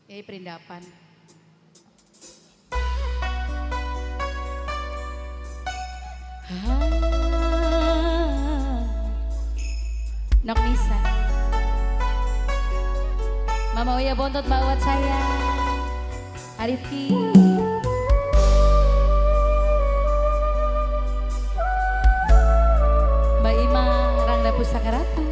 Perindapan. Nok Nisa. Mama Uya Bontot bawat saya. Arifki. Mbak Ima Rangga Pusaka Ratu.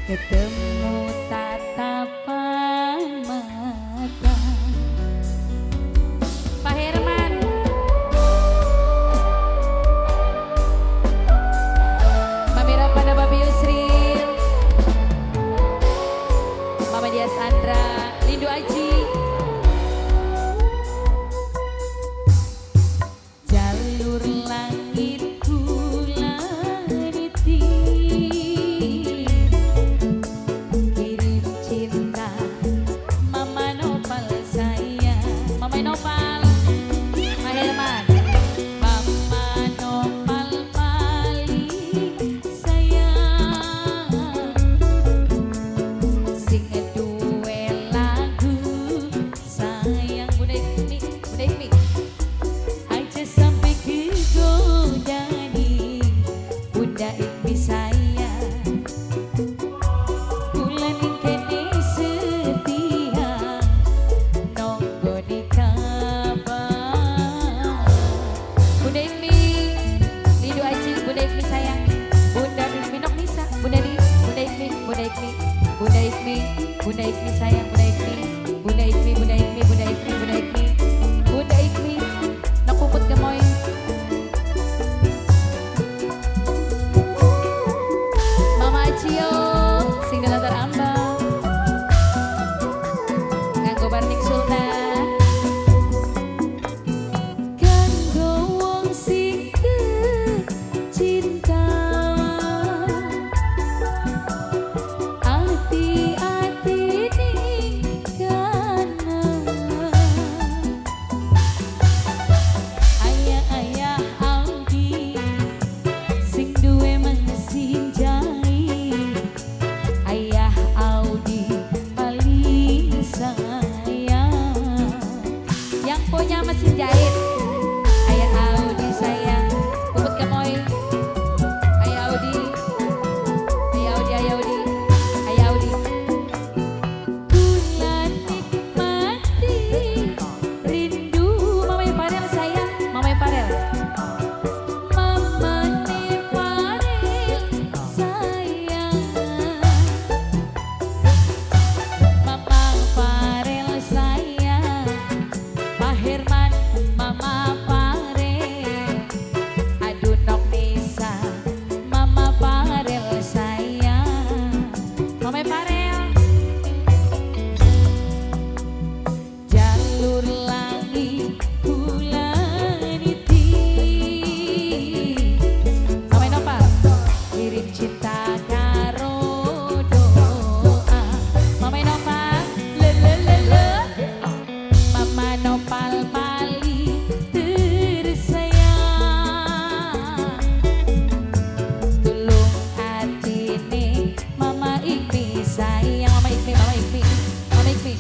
Ketemu tatapan mata Pak Herman, Mami Rapada Babi Yusril, Mama Dia Sandra, Lindu Aji. Jalur langitku laniti Bunda Ikmi sayang, Bunda Ikmi, Bunda Ikmi, Bunda Ikmi, Bunda Ikmi, Bunda Ikmi, Bunda Ikmi, nak puput gemoy. Mama Acio, sing dalam terambang, nganggo barnik sultan, kanggo wong sing cinta. Punya mesin jahit Ayah Audi sayang puput gemoy. Ayah Audi, Ayah Audi, Ayah Audi, Ayah Audi. Bulan nikmati rindu Mama Farel sayang, Mama Farel, Mama Farel sayang, Mama Farel sayang, Herman, Mama Farel, aduh Nok Nisa, Mama Farel sayang, Mama Farel. Jalur langit kulaniti, Mama Nopal, kirim cinta karo doa, Mama Nopal, lelelele, Mama Nopal paling tersayang, tulung atine Mama Ikmi sayang, Mama Ikmi, Mama Ikmi, Mama Ikmi,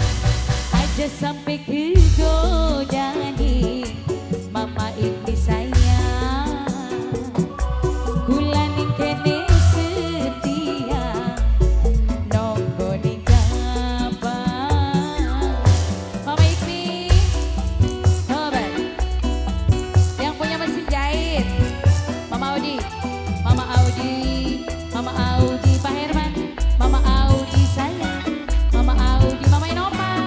aja sampai ke godani Mama Ikmi sayang, kulaning kene setia nonggo di kapal. Mama Ikmi, Sobat, yang punya mesin jahit, Mama Audi, Mama Audi, Mama Audi, Pak Herman, Mama Audi sayang, Mama Audi, Mama Inopal.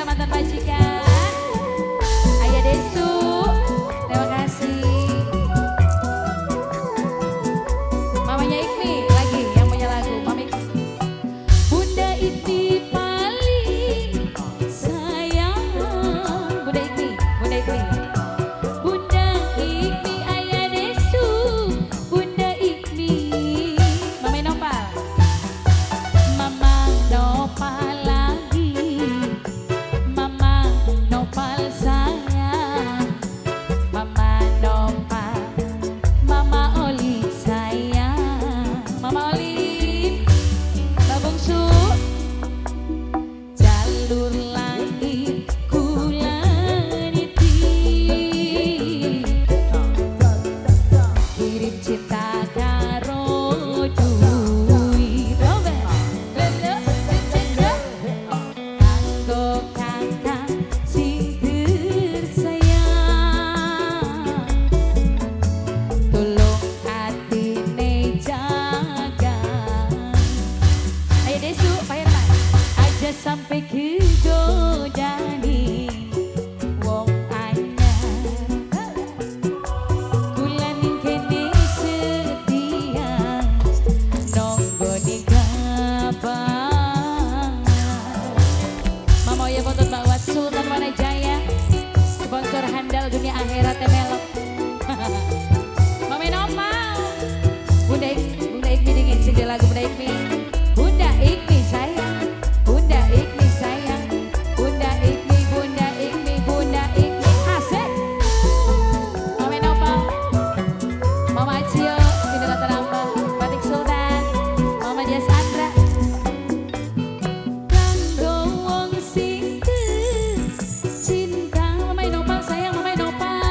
mantan majikan. Ayah Desu, terima kasih. Mamanya Ikmi lagi yang punya lagu. Mami Bunda Ikmi paling sayang. Bunda Ikmi, Bunda Ikmi. Bunda Ikmi, Ayah Desu, Bunda Ikmi. Mama Nopal, Mama Nopal lagi, Mama Nopal sayang, Mama Nopal, Mama Oli sayang, Mama Oli, Mbak Bungsu, jalur langit kula niti, kirim cinta karo duit, kanggo kakak sing tersayang, tolong atine jaga. Ayo Desu, Pak Herman, aja sampai kegodani wong anyar. Kula ning kene setia nonggoni kabar. Mama Oya Bontot Mbak Wat Sultan Wanajaya, sponsor handal dunia akhirat melok. Mama Nopal, Bunda Ikmi dingin sing lagu Bunda Ikmi. Bunda Ikmi sayang, Bunda Ikmi sayang, Bunda Ikmi, Bunda Ikmi, Bunda Ikmi. Asik. Mama Nopal, Mama Cio, Pindah Kota Rambang, Batik Sultan, Mama Dia Sandra. Kanggo wong sing cinta, Mama Nopal sayang, Mama Nopal.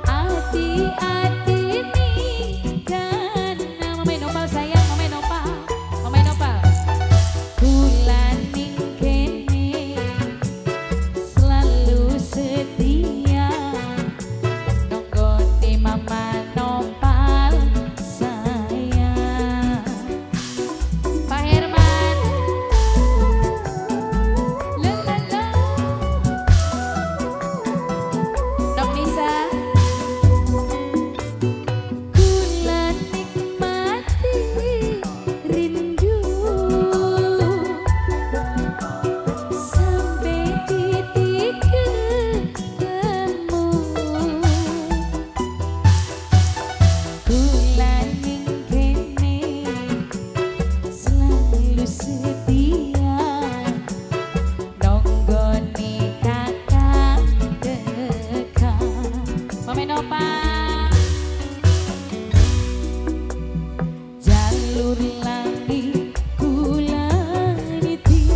Hati-hati nih karena Mama Nopal sayang, Mama Nopal, Mama Nopal. Kula ning kene selalu setia nonggoni Mama Nopal sayang. Pak Herman, lalala. Dok Nisa, kula nikmati rindu sampai titik ketemu. Kula ning kene selalu setia nonggoni kakak dekat. Mama Nopal, jalur langit kula niti,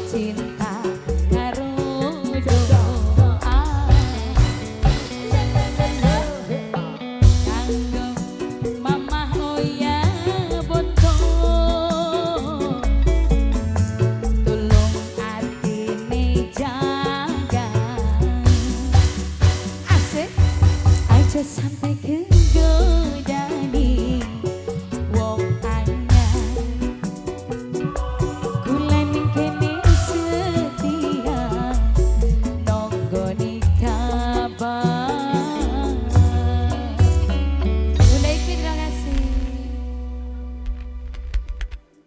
cinta karo doa, kanggo Mama Oya Bontot, tolong atine jaga. Asik, aja sampai